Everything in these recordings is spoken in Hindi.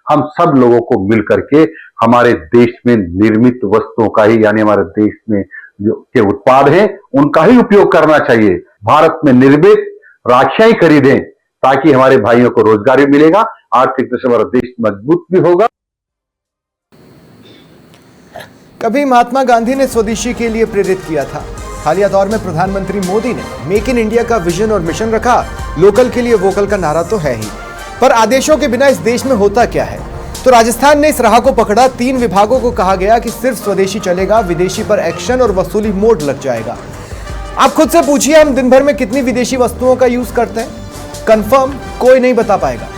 हम सब लोगों को मिल करके हमारे देश में निर्मित वस्तुओं का ही, यानी हमारे देश में जो के उत्पाद हैं उनका ही उपयोग करना चाहिए। भारत में निर्मित राखियां ही खरीदें ताकि हमारे भाइयों को रोजगार भी मिलेगा, आर्थिक रूप से हमारा देश मजबूत भी होगा। कभी महात्मा गांधी ने स्वदेशी के लिए प्रेरित किया था। हालिया दौर में प्रधानमंत्री मोदी ने मेक इन इंडिया का विजन और मिशन रखा। लोकल के लिए वोकल का नारा तो है ही, पर आदेशों के बिना इस देश में होता क्या है? तो राजस्थान ने इस राह को पकड़ा। 3 विभागों को कहा गया कि सिर्फ स्वदेशी चलेगा, विदेशी पर एक्शन और वसूली मोड लग जाएगा। आप खुद से पूछिए, हम दिन भर में कितनी विदेशी वस्तुओं का यूज करते हैं? कंफर्म कोई नहीं बता पाएगा।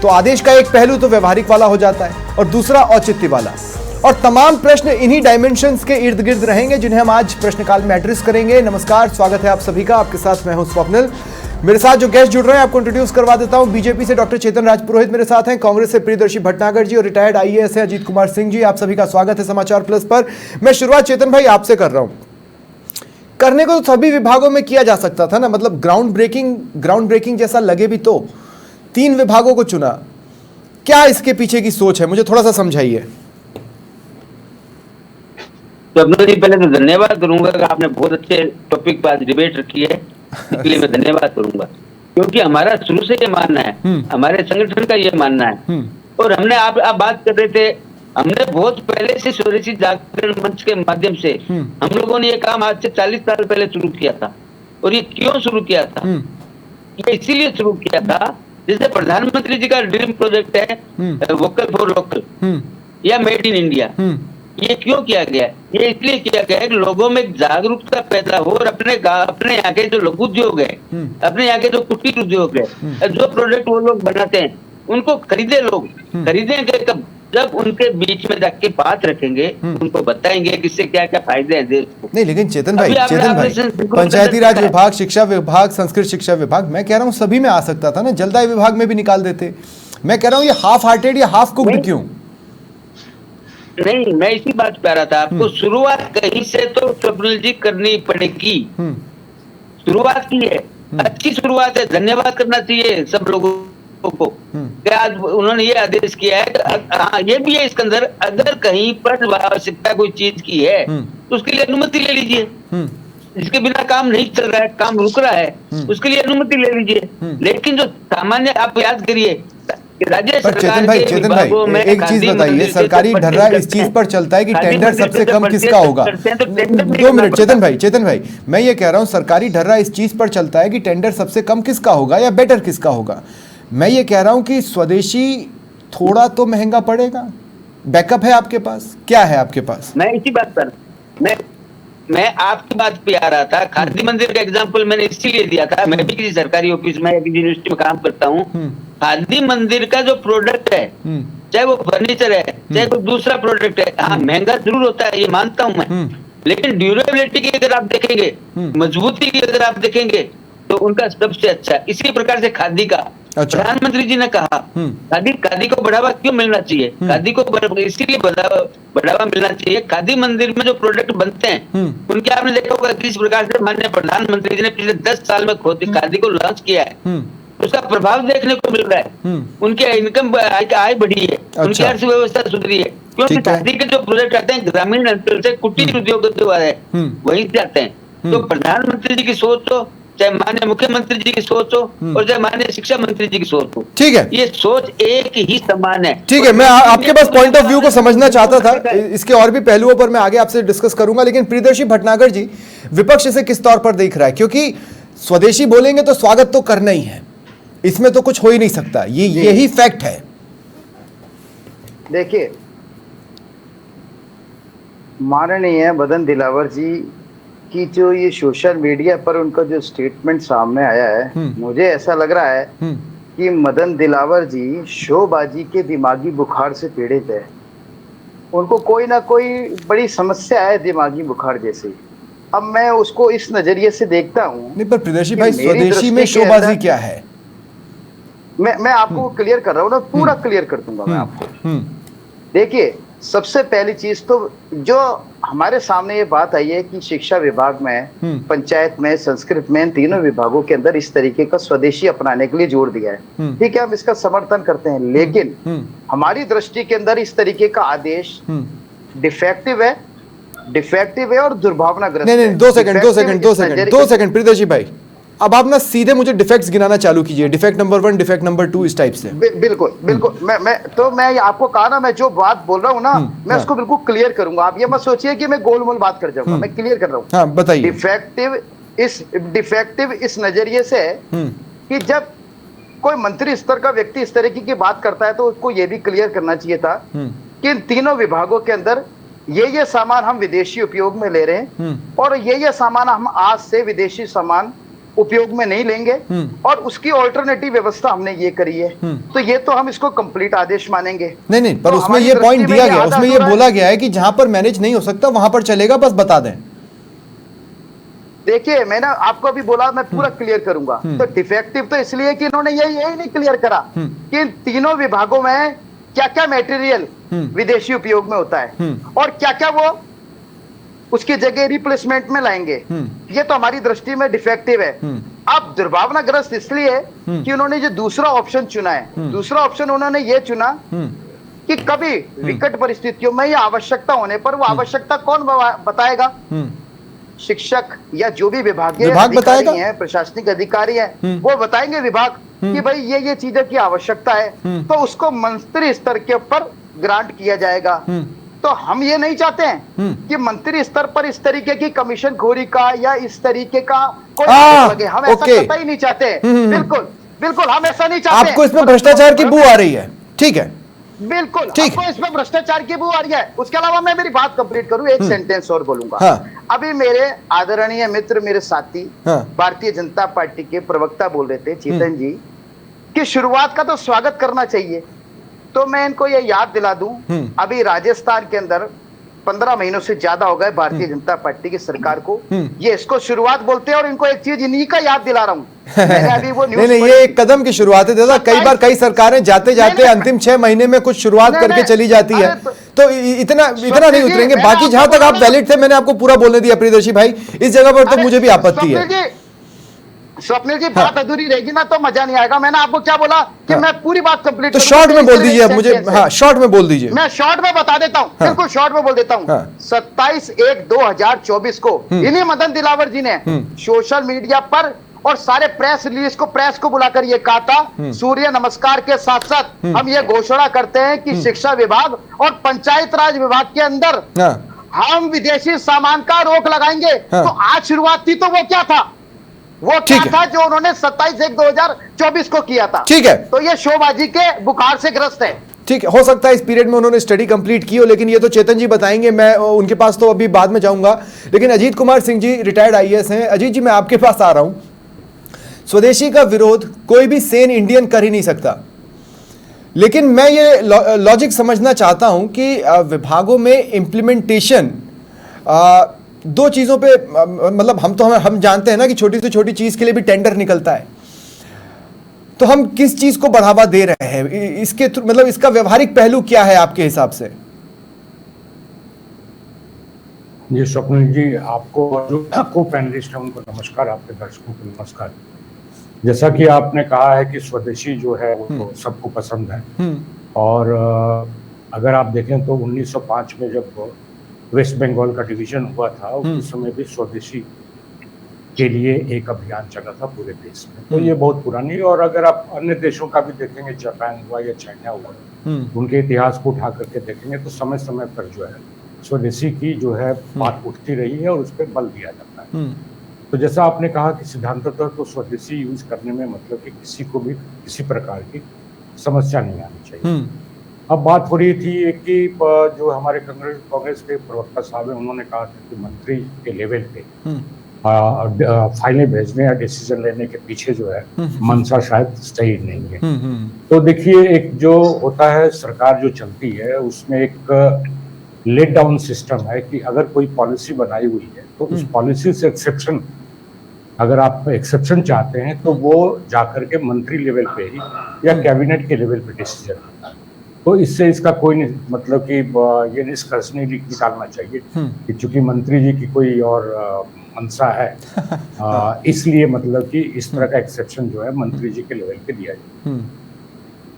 तो आदेश का एक पहलू तो व्यवहारिक वाला हो जाता है और दूसरा औचित्य वाला। और तमाम प्रश्न इन्हीं डायमेंशंस के इर्द गिर्द रहेंगे जिन्हें हम आज प्रश्नकाल में एड्रेस करेंगे। नमस्कार, स्वागत है आप सभी का। आपके साथ मैं हूं स्वप्निल। मेरे साथ जो गेस्ट जुड़ रहे हैं आपको इंट्रोड्यूस करवा देता हूं। बीजेपी से डॉक्टर चेतन राजपुरोहित मेरे साथ हैं, कांग्रेस से प्रियदर्शी भटनागर जी और रिटायर्ड आईएएस है अजीत कुमार सिंह जी। आप सभी का स्वागत है समाचार प्लस पर। मैं शुरुआत चेतन भाई आपसे कर रहा हूं। करने को तो सभी विभागों में किया जा सकता था ना, मतलब ग्राउंड ब्रेकिंग जैसा लगे भी तो 3 विभागों को चुना। क्या इसके पीछे की सोच है, मुझे थोड़ा सा समझाइए। स्वप्निल जी, पहले तो धन्यवाद करूंगा कि आपने बहुत अच्छे टॉपिक पर आज डिबेट रखी है, इसलिए मैं धन्यवाद करूंगा। क्योंकि हमारा शुरू से ये मानना है, हमारे संगठन का ये मानना है, और हमने आप बात कर रहे थे, हमने बहुत पहले से स्वदेशी जागरण मंच के माध्यम से हम लोगों ने ये काम आज से 40 साल पहले शुरू किया था। और ये क्यों शुरू किया था? ये इसीलिए शुरू किया था, जैसे प्रधानमंत्री जी का ड्रीम प्रोजेक्ट है वोकल फॉर लोकल या मेड इन इंडिया। ये क्यों किया गया? ये इसलिए किया गया है कि लोगों में जागरूकता पैदा हो और अपने यहाँ के जो लघु उद्योग है, अपने यहाँ के जो कुटीर उद्योग है, जो प्रोडक्ट वो लोग बनाते हैं उनको खरीदे लोग। खरीदेंगे कब? जब उनके बीच में जाके बात रखेंगे, उनको बताएंगे कि इससे क्या क्या फायदे हैं देश को। नहीं, लेकिन चेतन भाई पंचायती राज विभाग, शिक्षा विभाग, संस्कृत शिक्षा विभाग, मैं कह रहा हूँ सभी में आ सकता था ना, जलदाय विभाग में भी निकाल देते। मैं कह रहा हूँ ये हाफ हार्टेड या हाफ कुक्ड क्यों? नहीं, मैं इसी बात पे आ रहा था। आपको शुरुआत कहीं से तो स्वप्निल जी करनी पड़ेगी। शुरुआत की है, अच्छी शुरुआत है, धन्यवाद करना चाहिए सब लोगों को कि आज उन्होंने ये आदेश किया है। हाँ, ये भी है इसके अंदर, अगर कहीं पर आवश्यकता कोई चीज की है तो उसके लिए अनुमति ले लीजिए। जिसके बिना काम नहीं चल रहा है, काम रुक रहा है, उसके लिए अनुमति ले लीजिए। लेकिन जो सामान्य, आप याद करिए, चेतन भाई एक चीज बताइए, सरकारी ढर्रा इस चीज पर चलता है कि टेंडर सबसे कम किसका होगा। 2 मिनट चेतन भाई मैं ये कह रहा हूँ सरकारी ढर्रा इस चीज पर चलता है कि टेंडर सबसे कम किसका होगा या बेटर किसका होगा। मैं ये कह रहा हूँ कि स्वदेशी थोड़ा तो महंगा पड़ेगा। बैकअप है आपके पास? क्या है आपके पास? मैं इसी बात पर मैं आपकी बात पे आ रहा था। खादी मंदिर का एग्जांपल मैंने इसीलिए दिया था। मैं भी किसी सरकारी ऑफिस में या किसी यूनिवर्सिटी में काम करता हूँ। खादी मंदिर का जो प्रोडक्ट है, चाहे वो फर्नीचर है, चाहे कोई दूसरा प्रोडक्ट है, हाँ महंगा जरूर होता है, ये मानता हूँ मैं, लेकिन ड्यूरेबिलिटी की अगर आप देखेंगे, मजबूती की अगर आप देखेंगे, तो उनका सबसे अच्छा। इसी प्रकार से खादी का प्रधानमंत्री जी ने कहा खादी को बढ़ावा क्यों मिलना चाहिए? खादी को इसीलिए बढ़ावा मिलना चाहिए। खादी मंदिर में जो प्रोडक्ट बनते हैं उनके आपने देखा होगा किस प्रकार से माननीय प्रधानमंत्री जी ने पिछले 10 साल में खादी को लॉन्च किया है। उसका प्रभाव देखने को मिल रहा है। उनके इनकम आय बढ़ी है, उनकी अर्थव्यवस्था सुधरी है, क्योंकि खादी के जो प्रोजेक्ट आते हैं ग्रामीण अंचल से, कुटीर उद्योग वहीं से आते हैं। तो प्रधानमंत्री जी की सोच हो, चाहे माननीय मुख्यमंत्री जी की सोच हो, और चाहे माननीय शिक्षा मंत्री जी की सोच हो, ठीक है, ये सोच एक ही समान है। ठीक है, मैं आपके पास पॉइंट ऑफ व्यू को समझना चाहता था। इसके और भी पहलुओं पर मैं आगे आपसे डिस्कस करूंगा, लेकिन प्रियदर्शी भटनागर जी, विपक्ष इसे किस तौर पर देख रहा है? क्योंकि स्वदेशी बोलेंगे तो स्वागत तो करना ही है, इसमें तो कुछ हो ही नहीं सकता, यही फैक्ट है। देखिए, माननीय मदन दिलावर जी कि जो ये सोशल मीडिया पर उनका जो स्टेटमेंट सामने आया है, मुझे ऐसा लग रहा है कि मदन दिलावर जी शोबाजी के दिमागी बुखार से पीड़ित है। उनको कोई ना कोई बड़ी समस्या है, दिमागी बुखार जैसी। अब मैं उसको इस नजरिए से देखता हूँ। नहीं, पर प्रियदर्शी भाई, स्वदेशी में शोबाजी क्या है? मैं आपको क्लियर कर रहा हूँ ना, पूरा क्लियर कर दूंगा मैं आपको। देखिए, सबसे पहली चीज तो जो हमारे सामने ये बात आई है कि शिक्षा विभाग में, पंचायत में, संस्कृत में, इन तीनों विभागों के अंदर इस तरीके का स्वदेशी अपनाने के लिए जोर दिया है। ठीक है, हम इसका समर्थन करते हैं, लेकिन हमारी दृष्टि के अंदर इस तरीके का आदेश डिफेक्टिव है और दुर्भावनाग्रस्त है। नहीं, 2 सेकंड प्रियदर्शी भाई, अब आप ना सीधे मुझे डिफेक्ट्स गिनाना चालू कीजिए, डिफेक्ट नंबर 1, डिफेक्ट नंबर 2, इस टाइप से। बिल्कुल। मैं आपको कहा ना, मैं जो बात बोल रहा हूँ ना, मैं उसको बिल्कुल क्लियर करूंगा। आप ये मत सोचिए कि मैं गोलमोल बात कर जाऊंगा, मैं क्लियर कर रहा हूँ। हाँ, बताइए। डिफेक्टिव इस नजरिए से है कि जब कोई मंत्री स्तर का व्यक्ति इस तरीके की बात करता है तो उसको ये भी क्लियर करना चाहिए था कि इन तीनों विभागों के अंदर ये सामान हम विदेशी उपयोग में ले रहे हैं और ये सामान हम आज से विदेशी सामान उपयोग में नहीं लेंगे और उसकी ऑल्टरनेटिव व्यवस्था हमने ये करी है। तो ये तो हम इसको कंप्लीट आदेश मानेंगे। नहीं, पर तो उसमें ये पॉइंट दिया गया, उसमें ये बोला गया है कि जहां पर मैनेज नहीं हो सकता वहां पर चलेगा, बस बता दें। देखिए, मैंने आपको अभी बोला, मैं पूरा क्लियर करूंगा। तो डिफेक्टिव तो इसलिए कि इन्होंने यही नहीं क्लियर करा कि इन तीनों विभागों में क्या क्या मटेरियल विदेशी उपयोग में होता है और क्या क्या वो उसकी जगह रिप्लेसमेंट में लाएंगे। ये तो हमारी दृष्टि में डिफेक्टिव है। अब दुर्भावनाग्रस्त इसलिए कि उन्होंने जो दूसरा ऑप्शन चुना है, दूसरा ऑप्शन उन्होंने ये चुना कि कभी विकट परिस्थितियों में या आवश्यकता होने पर, वो आवश्यकता कौन बताएगा? शिक्षक या जो भी विभागीय अधिकारी हैं, प्रशासनिक अधिकारी हैं, वो बताएंगे विभाग कि भाई ये चीजों की आवश्यकता है, तो उसको मंत्री स्तर के ऊपर ग्रांट किया जाएगा। तो हम ये नहीं चाहते हैं कि मंत्री स्तर पर इस तरीके की कमीशन खोरी का या इस तरीके का कोई लगे, हम ऐसा करता ही नहीं चाहते। बिल्कुल हम ऐसा नहीं चाहते। आपको इसमें भ्रष्टाचार की बू आ रही है, ठीक है? बिल्कुल, आपको इसमें भ्रष्टाचार की बू आ रही है। उसके अलावा मैं मेरी बात कंप्लीट करूं, एक सेंटेंस और बोलूंगा। हाँ। अभी मेरे आदरणीय मित्र, मेरे साथी, भारतीय जनता पार्टी के प्रवक्ता बोल रहे थे, चेतन जी, कि शुरुआत का तो स्वागत करना चाहिए। तो मैं इनको ये याद दिला दूं, अभी राजस्थान के अंदर 15 महीनों से ज्यादा हो गए भारतीय जनता पार्टी की सरकार को, ये इसको शुरुआत बोलते हैं और इनको एक चीज इन्हीं का याद दिला रहा हूं। मैंने अभी वो न्यूज़ नहीं, ये एक कदम की शुरुआत है दादा। कई बार कई सरकारें जाते जाते अंतिम 6 महीने में कुछ शुरुआत करके चली जाती है, तो इतना नहीं उतरेंगे। बाकी जहां तक आप वैलिड थे, मैंने आपको पूरा बोलने दिया प्रियदर्शी भाई, इस जगह पर तो मुझे भी आपत्ति है। स्वप्निल जी, बात अधूरी रहेगी ना तो मजा नहीं आएगा। मैंने आपको क्या बोला कि मैं पूरी बात कंप्लीट, तो शॉर्ट में बोल दीजिए मुझे। हाँ, शॉर्ट में बोल दीजिए। मैं शॉर्ट में बता देता हूँ, बिल्कुल शॉर्ट में बोल देता हूँ। 27/1/2024 को इन्हीं मदन दिलावर जी ने सोशल मीडिया पर और सारे प्रेस रिलीज को, प्रेस को बुलाकर ये कहा था, सूर्य नमस्कार के साथ साथ हम ये घोषणा करते हैं कि शिक्षा विभाग और पंचायत राज विभाग के अंदर हम विदेशी सामान का रोक लगाएंगे। तो आज शुरुआत थी, तो वो क्या था? वो क्या था जो उन्होंने 27/1/2024 को किया था? ठीक है, तो ये शोबाजी के बुखार से ग्रस्त है। ठीक है, हो सकता है इस पीरियड में उन्होंने स्टडी कंप्लीट की हो, लेकिन ये तो चेतन जी बताएंगे, मैं उनके पास तो अभी बाद में जाऊंगा। लेकिन अजीत कुमार सिंह जी रिटायर्ड आईएएस हैं। अजीत जी, मैं आपके पास आ रहा हूं। स्वदेशी का विरोध कोई भी सेन इंडियन कर ही नहीं सकता, लेकिन मैं ये लॉजिक समझना चाहता हूं कि विभागों में इम्प्लीमेंटेशन दो चीजों पे, मतलब हम जानते हैं ना कि छोटी से छोटी चीज के लिए भी टेंडर निकलता है, तो हम किस चीज को बढ़ावा दे रहे हैं? इसके मतलब इसका व्यवहारिक पहलू क्या है आपके हिसाब से? जी स्वप्निल जी, आपको जो को पैनलिस्ट है उनको नमस्कार, आपके दर्शकों को नमस्कार। जैसा कि आपने कहा है कि स्वदेशी जो है वो तो सबको पसंद है, और अगर आप देखें तो 1905 में जब वेस्ट बंगाल का डिवीजन हुआ था, उस समय भी स्वदेशी के लिए एक अभियान चला था पूरे देश में। तो ये बहुत पुरानी, और अगर आप अन्य देशों का भी देखेंगे, जापान हुआ या चाइना हुआ, उनके इतिहास को उठा करके देखेंगे तो समय समय पर जो है स्वदेशी की जो है बात उठती रही है और उस पर बल दिया जाता है। तो जैसा आपने कहा कि सिद्धांततः तो स्वदेशी यूज करने में मतलब कि किसी को भी किसी प्रकार की समस्या नहीं आनी चाहिए। अब बात हो रही थी कि जो हमारे कांग्रेस के प्रवक्ता साहब हैं, उन्होंने कहा था कि मंत्री के लेवल पे फाइलें भेजने या डिसीजन लेने के पीछे जो है मंशा शायद सही नहीं है। तो देखिए, एक जो होता है सरकार जो चलती है उसमें एक लेट डाउन सिस्टम है कि अगर कोई पॉलिसी बनाई हुई है तो उस पॉलिसी से एक्सेप्शन, अगर आप एक्सेप्शन चाहते हैं तो वो जाकर के मंत्री लेवल पे ही या कैबिनेट के लेवल पे डिसीजन होता है। तो इससे इसका कोई नहीं, मतलब कि ये निष्कर्ष नहीं निकालना चाहिए कि चूंकि मंत्री जी की कोई और मंशा है इसलिए मतलब कि इस तरह का एक्सेप्शन जो है मंत्री जी के लेवल पे दिया जाए।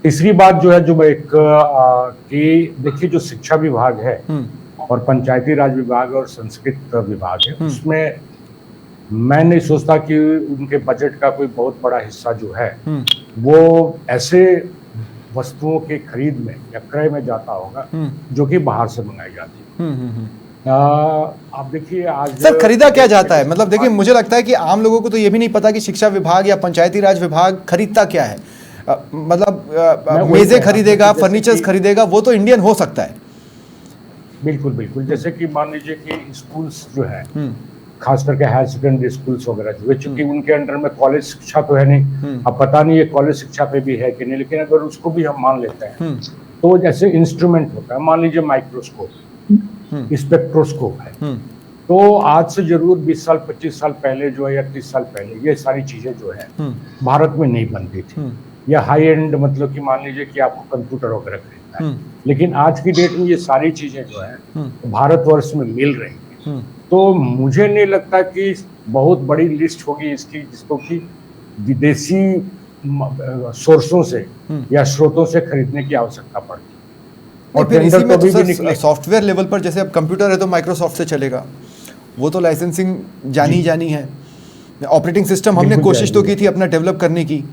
तीसरी बात जो है जो एक कि देखिए जो शिक्षा विभाग है और पंचायती राज विभाग और संस्कृत विभाग है, उसमें मैं नहीं सोचता कि उनके बजट का कोई बहुत बड़ा हिस्सा जो है वो ऐसे वस्तुओं के खरीद में या क्रय में जाता होगा जो कि बाहर से मंगाई जाती है। आप देखिए आज सर खरीदा क्या जाता है, मतलब देखिए मुझे लगता है कि आम लोगों को तो ये भी नहीं पता कि शिक्षा विभाग या पंचायती राज विभाग खरीदता क्या है। मतलब मेजें खरीदेगा, फर्नीचर्स खरीदेगा, वो तो इंडियन हो सकता है। बिल्कुल बिल्कुल, जैसे कि मान लीजिए कि स्कूल्स जो है खास करके हायर सेकेंडरी स्कूल्स वगैरह जो है, चूंकि उनके अंडर में कॉलेज शिक्षा तो है नहीं, अब पता नहीं ये कॉलेज शिक्षा पे भी है कि नहीं, लेकिन अगर उसको भी हम मान लेते हैं तो जैसे इंस्ट्रूमेंट होता है, मान लीजिए माइक्रोस्कोप, स्पेक्ट्रोस्कोप है, तो आज से जरूर 20 साल 25 साल पहले जो है या 30 साल पहले ये सारी चीजें जो है भारत में नहीं बनती थी। या हाई एंड मतलब कि मान लीजिए कि आपको कंप्यूटर वगैरह खरीदना है, लेकिन आज की डेट में ये सारी चीजें जो है भारतवर्ष में मिल रही है। तो मुझे नहीं लगता कि बहुत बड़ी लिस्ट होगी इसकी जिसको कि विदेशी सोर्सों से या स्रोतों से खरीदने की आवश्यकता पड़ती। और फिर इसी में तो सर सॉफ्टवेयर लेवल पर जैसे अब कंप्यूटर है तो माइक्रोसॉफ्ट से चलेगा, वो तो लाइसेंसिंग जानी है। ऑपरेटिंग सिस्टम हमने कोशिश तो की थी अपना डेवलप करने की,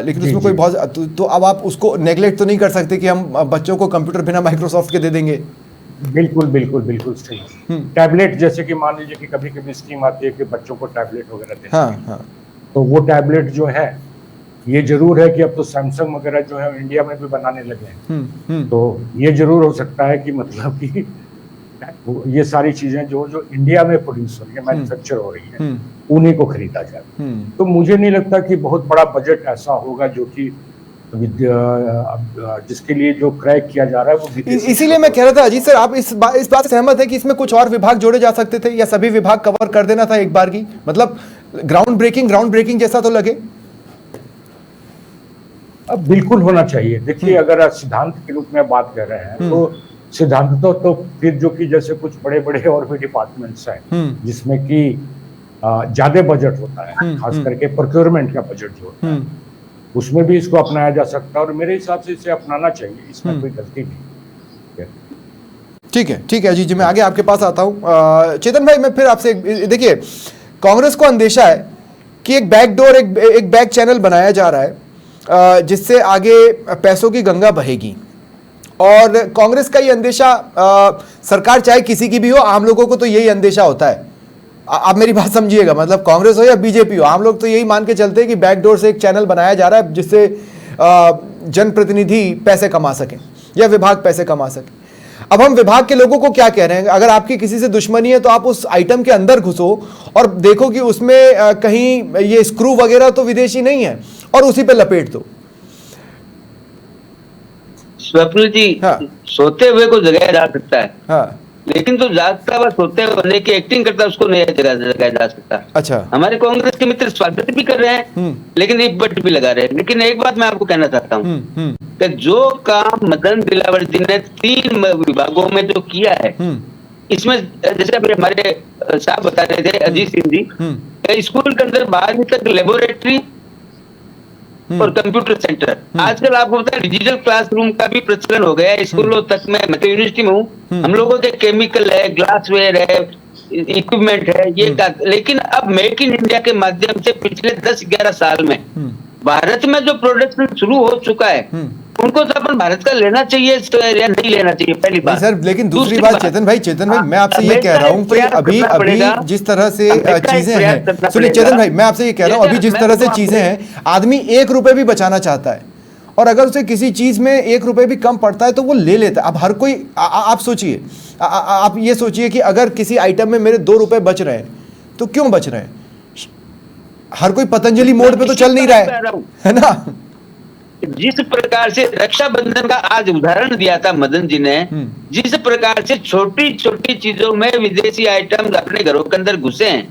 लेकिन उसमें कोई बहुत तो अब आप उसको नेगलेक्ट तो नहीं कर सकते कि हम बच्चों को कंप्यूटर बिना माइक्रोसॉफ्ट के दे देंगे। बिल्कुल बिल्कुल बिल्कुल सही। टैबलेट जैसे कि मान लीजिए कि कभी कभी स्कीम आती है कि बच्चों को टैबलेट वगैरह देते हैं, तो वो टैबलेट जो है ये जरूर है कि अब तो सैमसंग वगैरह जो है इंडिया में भी बनाने लगे हैं, तो ये जरूर हो सकता है कि मतलब कि ये सारी चीजें जो इंडिया में प्रोड्यूस हो रही है, मैन्युफैक्चर हो रही है, उन्हीं को खरीदा जाए। तो मुझे नहीं लगता कि बहुत बड़ा बजट ऐसा होगा जो कि जिसके लिए जो क्रय किया जा रहा है वो। इसीलिए मैं कह रहा था अजीत सर, आप इस बात से सहमत है कि इसमें कुछ और विभाग जोड़े जा सकते थे या सभी विभाग कवर कर देना था एक बार की, मतलब ग्राउंड ब्रेकिंग जैसा तो लगे। अब बिल्कुल होना चाहिए। देखिए अगर सिद्धांत के रूप में बात कर रहे हैं तो सिद्धांत तो फिर जो कि जैसे कुछ बड़े बड़े और भी डिपार्टमेंट्स हैं जिसमें कि ज्यादा बजट होता है, खास करके प्रोक्योरमेंट का बजट जो होता है, उसमें भी इसको अपनाया जा सकता है और मेरे हिसाब से इसे अपनाना चाहिए, इसमें कोई गलती नहीं। ठीक है अजीत जी, मैं आगे आपके पास आता हूं। चेतन भाई मैं फिर आपसे देखिए, कांग्रेस को अंदेशा है कि एक बैकडोर एक बैक चैनल बनाया जा रहा है जिससे आगे पैसों की गंगा बहेगी, और कांग्रेस का ये अंदेशा सरकार चाहे किसी की भी हो, आम लोगों को तो यही अंदेशा होता है। आप मेरी बात समझिएगा, मतलब कांग्रेस हो या बीजेपी हो, आम लोग तो यही मान के चलते हैं कि बैकडोर से एक चैनल बनाया जा रहा है जिससे जनप्रतिनिधि पैसे कमा सकें या विभाग पैसे कमा सके। अब हम विभाग के लोगों को क्या कह रहे हैं, अगर आपकी किसी से दुश्मनी है तो आप उस आइटम के अंदर घुसो और देखो कि उसमें कहीं ये स्क्रू वगैरह तो विदेशी नहीं है और उसी पे लपेट दो। स्वप्न जी, सोते हुए को जगाया जा सकता है, लेकिन तो जागता हुआ सोते हुए बंदे की एक्टिंग करता है उसको नहीं जगाया जा सकता। अच्छा, हमारे कांग्रेस के मित्र स्वागत भी कर रहे हैं लेकिन एक बट भी लगा रहे हैं। लेकिन एक बात मैं आपको कहना चाहता हूँ कि जो काम मदन दिलावर जी ने 3 विभागों में जो किया है, इसमें जैसे अभी हमारे साहब बता रहे थे अजीत सिंह जी, स्कूल के अंदर 12वीं तक लेबोरेटरी और कंप्यूटर सेंटर, आजकल आपको पता है डिजिटल क्लासरूम का भी प्रचलन हो गया है स्कूलों तक में। मैं तो यूनिवर्सिटी में हूँ, हम लोगों के केमिकल है, ग्लासवेयर है, इक्विपमेंट है ये लेकिन अब मेक इन इंडिया के माध्यम से पिछले 10-11 साल में भारत में जो प्रोडक्शन शुरू हो चुका है उनको तो अपन भारत का लेना चाहिए या नहीं लेना चाहिए, पहली बात सर। लेकिन दूसरी बात चेतन भाई मैं आपसे ये कह रहा हूँ कि अभी जिस तरह से चीजें हैं, सुनिए चेतन भाई, मैं आपसे ये कह रहा हूँ अभी जिस तरह से चीजें हैं, आदमी 1 रुपए भी बचाना चाहता है और अगर उसे किसी चीज में 1 रुपए भी कम पड़ता है तो वो ले लेता है। अब हर कोई आप सोचिए, आप ये सोचिए कि अगर किसी आइटम में मेरे 2 रुपए बच रहे हैं तो क्यों बच रहे हैं? हर कोई पतंजलि मोड पे तो चल नहीं रहा है ना। जिस प्रकार से रक्षाबंधन का आज उदाहरण दिया था मदन जी ने, जिस प्रकार से छोटी छोटी चीजों में विदेशी आइटम अपने घरों के अंदर घुसे हैं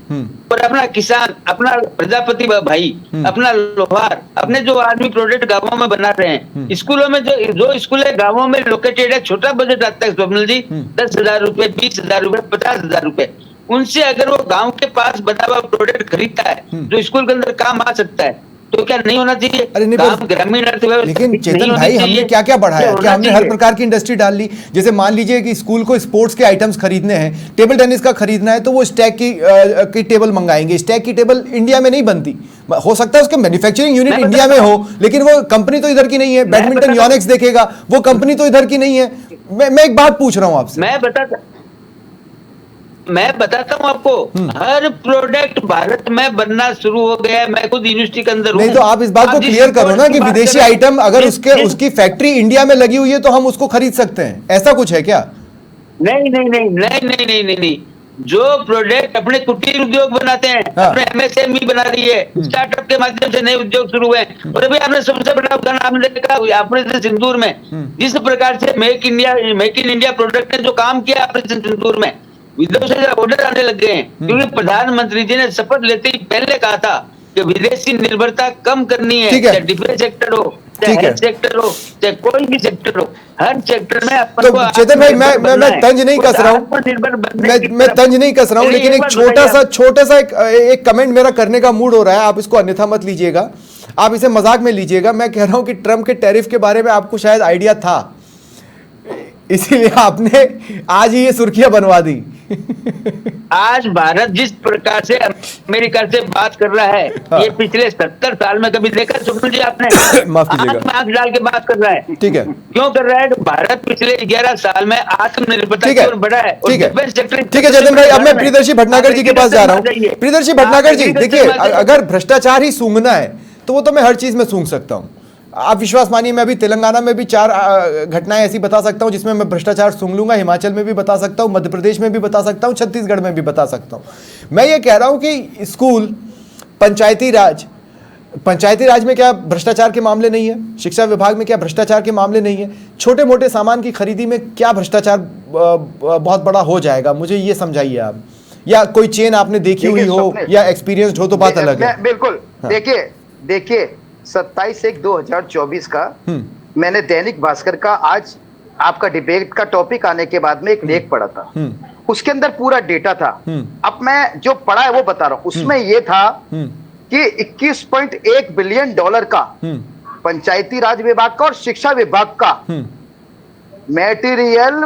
और अपना किसान, अपना प्रजापति भाई, अपना लोहार, अपने जो आर्मी प्रोडक्ट गांवों में बना रहे हैं, स्कूलों में जो स्कूल है गांवों में लोकेटेड है, छोटा बजट आता है स्वप्निल जी, 10,000 रुपए, 20,000 रुपए, 50,000 रुपए, उनसे अगर वो गांव के पास बना हुआ प्रोडक्ट खरीदता है जो स्कूल के अंदर काम आ सकता है, तो क्या नहीं होना चाहिए? अरे नहीं, काम ग्रामीण अर्थव्यवस्था लेकिन चेतन भाई हमने क्या क्या बढ़ाया? क्या हमने हर प्रकार की इंडस्ट्री डाल ली? जैसे मान लीजिए कि स्कूल को स्पोर्ट्स के आइटम्स खरीदने हैं, टेबल टेनिस का खरीदना है, तो वो स्टैक की टेबल मंगाएंगे। स्टैक की टेबल इंडिया में नहीं बनती, हो सकता है उसके मैन्युफैक्चरिंग यूनिट इंडिया में हो, लेकिन वो कंपनी तो इधर की नहीं है। बैडमिंटन योनेक्स देखेगा, वो कंपनी तो इधर की नहीं है। मैं एक बात पूछ रहा हूँ आपसे, मैं बताता हूँ आपको, हर प्रोडक्ट भारत में बनना शुरू हो गया है। मैं खुद यूनिवर्सिटी के अंदर हूँ। नहीं तो आप इस बात को क्लियर करो ना कि विदेशी आइटम अगर उसकी फैक्ट्री इंडिया में लगी हुई है तो हम उसको खरीद सकते हैं, ऐसा कुछ है क्या? नहीं नहीं नहीं नहीं नहीं नहीं नहीं नहीं, जो प्रोडक्ट अपने कुटीर उद्योग बनाते हैं, अपने एमएसएमई बना रही है, स्टार्टअप के माध्यम से नए उद्योग शुरू हुए हैं। और अभी आपने सबसे बड़ा उदाहरण आपने देखा ऑपरेशन सिंदूर में, जिस प्रकार से मेक इन इंडिया प्रोडक्ट ने जो काम किया ऑपरेशन सिंदूर में, विदेशों से ऑर्डर आने लग गए हैं, क्योंकि प्रधानमंत्री जी ने शपथ लेते ही पहले कहा था कि विदेशी निर्भरता कम करनी है। चाहे डिफेंस सेक्टर हो, चाहे हेल्थ सेक्टर हो, चाहे कोई भी सेक्टर हो, हर सेक्टर में अपन को। चेतन भाई मैं तंज नहीं कस रहा हूँ, मैं तंज नहीं कस रहा हूँ, लेकिन एक छोटा सा एक कमेंट मेरा करने का मूड हो रहा है, आप इसको अन्यथा मत लीजिएगा, आप इसे मजाक में लीजिएगा। मैं कह रहा हूँ कि ट्रम्प के टैरिफ के बारे में आपको शायद आइडिया था, इसीलिए आपने आज ही ये सुर्खियां बनवा दी। आज भारत जिस प्रकार से अमेरिका से बात कर रहा है, ये पिछले 70 साल में कभी देखा सुनील जी आपने? माफ कीजिएगा, आंख डाल के बात कर रहा है। ठीक है, क्यों कर रहा है? भारत पिछले 11 साल में आत्मनिर्भरता की ओर बढ़ा है। ठीक है चेतन भाई, अब मैं प्रियदर्शी भटनागर जी के पास जा रहा हूँ। प्रियदर्शी भटनागर जी, देखिए अगर भ्रष्टाचार ही सूंघना है तो वो तो मैं हर चीज में सूंघ सकता हूँ। आप विश्वास मानिए, मैं अभी तेलंगाना में भी 4 घटनाएं ऐसी बता सकता हूं जिसमें मैं भ्रष्टाचार सूंघ लूंगा, हिमाचल में भी बता सकता हूं, मध्य प्रदेश में भी बता सकता हूं, छत्तीसगढ़ में भी बता सकता हूं। मैं ये कह रहा हूं कि स्कूल, पंचायती राज में क्या भ्रष्टाचार के मामले नहीं है? शिक्षा विभाग में क्या भ्रष्टाचार के मामले नहीं है? छोटे मोटे सामान की खरीदी में क्या भ्रष्टाचार बहुत बड़ा हो जाएगा? मुझे ये समझाइए आप, या कोई चेन आपने देखी हुई हो या एक्सपीरियंस हो तो बात अलग है। बिल्कुल, देखिए 27/1/2024 का मैंने दैनिक भास्कर का आज आपका डिबेट का टॉपिक आने के बाद में एक लेख पढ़ा था, उसके अंदर पूरा डेटा था। अब मैं जो पढ़ा है वो बता रहा हूं। उसमें ये था कि 21.1 बिलियन डॉलर का पंचायती राज विभाग का और शिक्षा विभाग का मटेरियल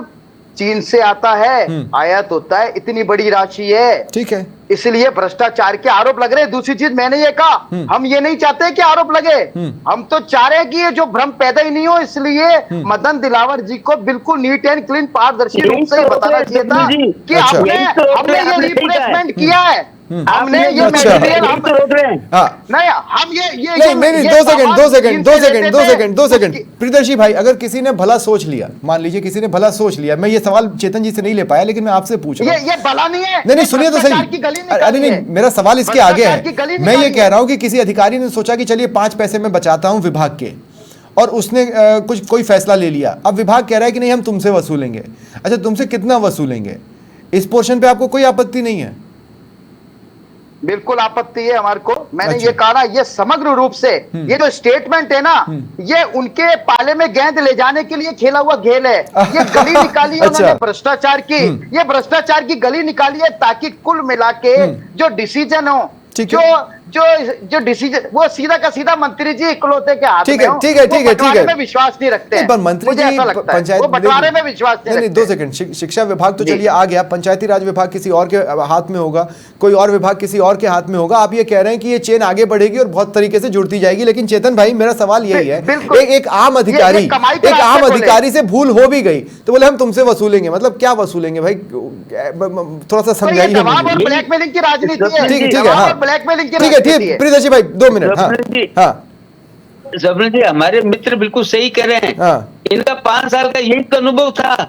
चीन से आता है, आयात होता है, इतनी बड़ी राशि है। ठीक है, इसलिए भ्रष्टाचार के आरोप लग रहे हैं। दूसरी चीज मैंने ये कहा, हम ये नहीं चाहते कि आरोप लगे, हम तो चाह रहे हैं कि ये जो भ्रम पैदा ही नहीं हो। इसलिए मदन दिलावर जी को बिल्कुल नीट एंड क्लीन पारदर्शी रूप से बताना चाहिए था कि हमने ये रिप्लेसमेंट किया है, हमने ये मटेरियल हम रोक रहे हैं। नहीं, हम ये नहीं, दो सेकंड प्रियदर्शी भाई, अगर किसी ने भला सोच लिया, मान लीजिए किसी ने भला सोच लिया, मैं ये सवाल चेतन जी से नहीं ले पाया, लेकिन मैं आपसे पूछ रहा हूं। ये भला नहीं है। नहीं सुनिए तो सही, अरे नहीं, मेरा सवाल इसके आगे है। मैं ये कह रहा हूं कि किसी अधिकारी ने सोचा कि चलिए 5 पैसे में बचाता हूं विभाग के, और उसने कोई फैसला ले लिया। अब विभाग कह रहा है कि नहीं हम तुमसे वसूलेंगे। अच्छा, तुमसे कितना वसूलेंगे? इस पोर्शन पे आपको कोई आपत्ति नहीं है? बिल्कुल आपत्ति है हमारे को। मैंने ये कहा ना, ये समग्र रूप से ये जो स्टेटमेंट है ना, ये उनके पाले में गेंद ले जाने के लिए खेला हुआ खेल है। ये गली निकाली है उन्होंने भ्रष्टाचार की, ये भ्रष्टाचार की गली निकाली है ताकि कुल मिला के जो डिसीजन हो, जो डिसीजन वो सीधा का सीधा मंत्री जी इकलौते के हाथ में हो। ठीक है, में विश्वास नहीं रखते हैं। पर मंत्री जी पंचायत बंटवारे में विश्वास नहीं। 2 सेकंड, शिक्षा विभाग तो चलिए आ गया, पंचायती राज विभाग किसी और के हाथ में होगा, कोई और विभाग किसी और के हाथ में होगा। आप ये कह रहे हैं कि ये चेन आगे बढ़ेगी और बहुत तरीके से जुड़ती जाएगी। लेकिन चेतन भाई, मेरा सवाल यही है, एक आम अधिकारी से भूल हो भी गई तो बोले हम तुमसे वसूलेंगे, मतलब क्या वसूलेंगे भाई? थोड़ा सा समझाइए। ब्लैकमेलिंग की राजनीति है। ठीक है, ब्लैकमेलिंग ठीक है, प्रियदर्शी भाई 2 मिनट। जबरन जी, हमारे मित्र बिल्कुल सही कह रहे हैं। इनका 5 साल का यही तो अनुभव था,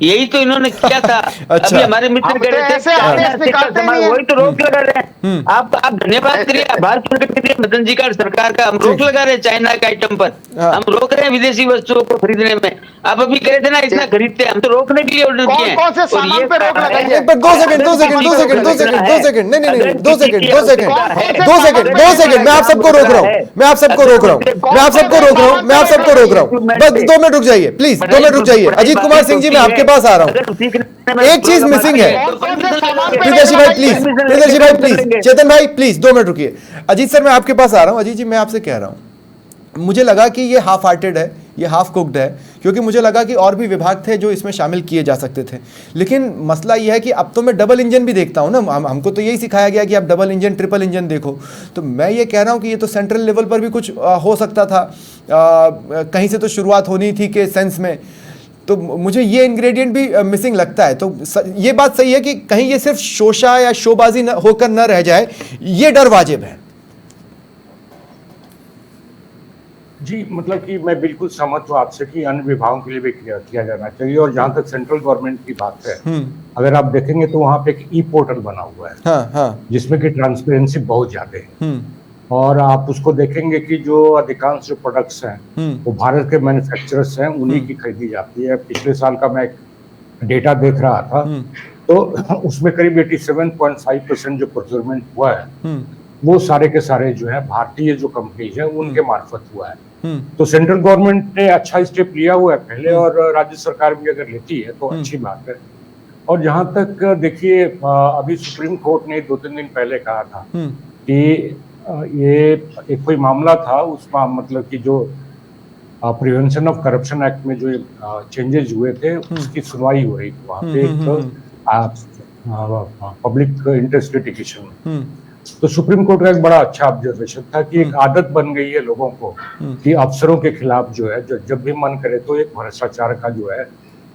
यही तो इन्होंने किया था। अच्छा। अभी हमारे मित्र हम कह तो रहे थे ऐसे आदेश निकालते नहीं हैं। वही तो रोक लगा रहे हैं। आप धन्यवाद करिए, आभार प्रकट करिए मदन जी का और सरकार का। हम रोक लगा रहे हैं चाइना के आइटम पर, हम रोक रहे हैं विदेशी वस्तुओं को खरीदने में। आप अभी कह रहे थे ना इतना खरीदते हैं, हम तो रोकने के लिए ऑर्डर किए हैं। कौन से सामान पे रोक लगाई है? एक minute, 2 second, 2 second, 2 second, 2 second, 2 second, नहीं नहीं नहीं, 2 सेकंड, 2 सेकंड, 2 सेकंड, 2 सेकंड, मैं आप सबको रोक रहा हूँ, मैं आप सबको रोक रहा हूँ, मैं आप सबको रोक रहा हूँ, मैं आप सबको रोक रहा हूँ, बस 2 मिनट रुक जाइए प्लीज, 2 मिनट रुक जाइए। अजीत कुमार सिंह जी, मैं आपके पास आ रहा हूँ। एक चीज मिसिंग है, प्रियदर्शी भाई प्लीज, प्रियदर्शी भाई प्लीज, चेतन भाई प्लीज 2 मिनट रुकिए। अजीत सर, मैं आपके पास आ रहा हूँ। अजीत जी, मैं आपसे कह रहा हूँ, मुझे लगा कि ये हाफ हार्टेड है, ये हाफ कुक्ड है, क्योंकि मुझे लगा कि और भी विभाग थे जो इसमें शामिल किए जा सकते थे। लेकिन मसला ये है कि अब तो मैं डबल इंजन भी देखता हूँ ना, हमको तो यही सिखाया गया कि आप डबल इंजन, ट्रिपल इंजन देखो। तो मैं ये कह रहा हूँ कि ये तो सेंट्रल लेवल पर भी कुछ हो सकता था, कहीं से तो शुरुआत होनी थी के सेंस में। तो मुझे ये इंग्रेडिएंट भी मिसिंग लगता है। तो ये बात सही है कि कहीं ये सिर्फ शोशा या शोबाजी होकर न रह जाए, ये डर वाजिब है। जी, मतलब कि मैं बिल्कुल सहमत हूँ आपसे कि अन्य विभागों के लिए भी किया जाना चाहिए। और जहाँ तक सेंट्रल गवर्नमेंट की बात है, अगर आप देखेंगे तो वहाँ पे एक ई पोर्टल बना हुआ है, हाँ, हाँ, जिसमें कि ट्रांसपेरेंसी बहुत ज्यादा है। और आप उसको देखेंगे कि जो अधिकांश जो प्रोडक्ट्स हैं वो भारत के मैन्युफैक्चरर्स हैं, उन्हीं की खरीदी जाती है। पिछले साल का मैं डेटा देख रहा था, तो उसमें करीब 87.5% जो प्रोक्योरमेंट हुआ है वो सारे के सारे जो है भारतीय जो कंपनीज है उनके मार्फत हुआ है। तो सेंट्रल गवर्नमेंट ने अच्छा स्टेप लिया हुआ है पहले, और राज्य सरकार भी अगर लेती है तो अच्छी बात है। और जहां तक देखिए, अभी सुप्रीम कोर्ट ने 2-3 दिन पहले कहा था कि ये एक कोई मामला था, उसमें मतलब कि जो प्रिवेंशन ऑफ करप्शन एक्ट में जो चेंजेस हुए थे उसकी सुनवाई हो रही थी वहाँ पे पब्लिक इंटरेस्ट लिटिगेशन में। तो सुप्रीम कोर्ट का एक बड़ा अच्छा ऑब्जर्वेशन था कि एक आदत बन गई है लोगों को कि अफसरों के खिलाफ जो है जब भी मन करे तो एक भ्रष्टाचार का जो है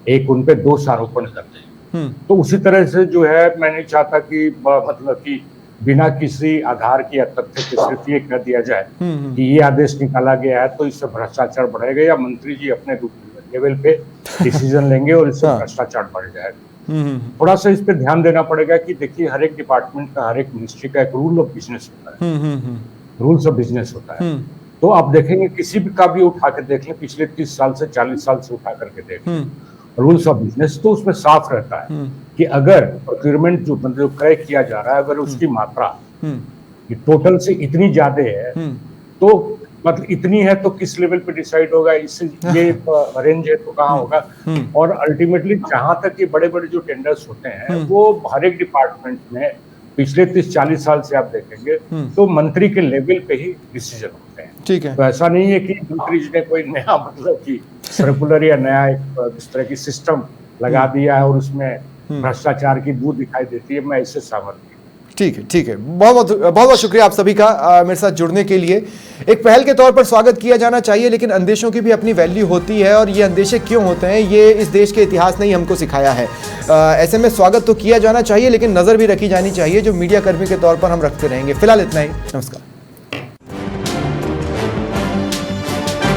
एक उन पे दोष आरोपण करते हैं। तो उसी तरह से जो है मैं नहीं चाहता कि मतलब कि बिना किसी आधार की या तथ्य के सिर्फ ये कह दिया जाए कि ये आदेश निकाला गया है तो इससे भ्रष्टाचार बढ़ेगा, या मंत्री जी अपने लेवल पे डिसीजन लेंगे और इससे भ्रष्टाचार बढ़ जाएगा। थोड़ा सा इस पे ध्यान देना पड़ेगा कि देखिए, हर एक डिपार्टमेंट का, हर एक मिनिस्ट्री का एक रूल ऑफ बिजनेस होता है, रूल्स ऑफ बिजनेस होता है। तो आप देखेंगे किसी भी का भी उठा के देख लें, पिछले 30 साल से 40 साल से उठा करके देख लें रूल्स ऑफ बिजनेस, तो उसमें साफ रहता है कि अगर प्रोक्योरमेंट जो मतलब क्रय किया जा रहा है, अगर उसकी मात्रा टोटल से इतनी ज्यादा है तो मतलब इतनी है तो किस लेवल पे डिसाइड होगा, इससे ये रेंज है तो कहाँ होगा। और अल्टीमेटली जहां तक ये बड़े बड़े जो टेंडर्स होते हैं वो हर एक डिपार्टमेंट में पिछले 30-40 साल से आप देखेंगे तो मंत्री के लेवल पे ही डिसीजन होते हैं। ठीक है। तो ऐसा नहीं है कि मंत्री जी ने कोई नया मतलब कि सर्कुलर या नया एक इस तरह की सिस्टम लगा दिया है और उसमें भ्रष्टाचार की बू दिखाई देती है। मैं इससे सहमत नहीं। ठीक है, ठीक है, बहुत बहुत शुक्रिया आप सभी का मेरे साथ जुड़ने के लिए। एक पहल के तौर पर स्वागत किया जाना चाहिए, लेकिन अंदेशों की भी अपनी वैल्यू होती है, और ये अंदेशे क्यों होते हैं ये इस देश के इतिहास ने ही हमको सिखाया है। ऐसे में स्वागत तो किया जाना चाहिए, लेकिन नज़र भी रखी जानी चाहिए, जो मीडिया कर्मी के तौर पर हम रखते रहेंगे। फिलहाल इतना ही, नमस्कार।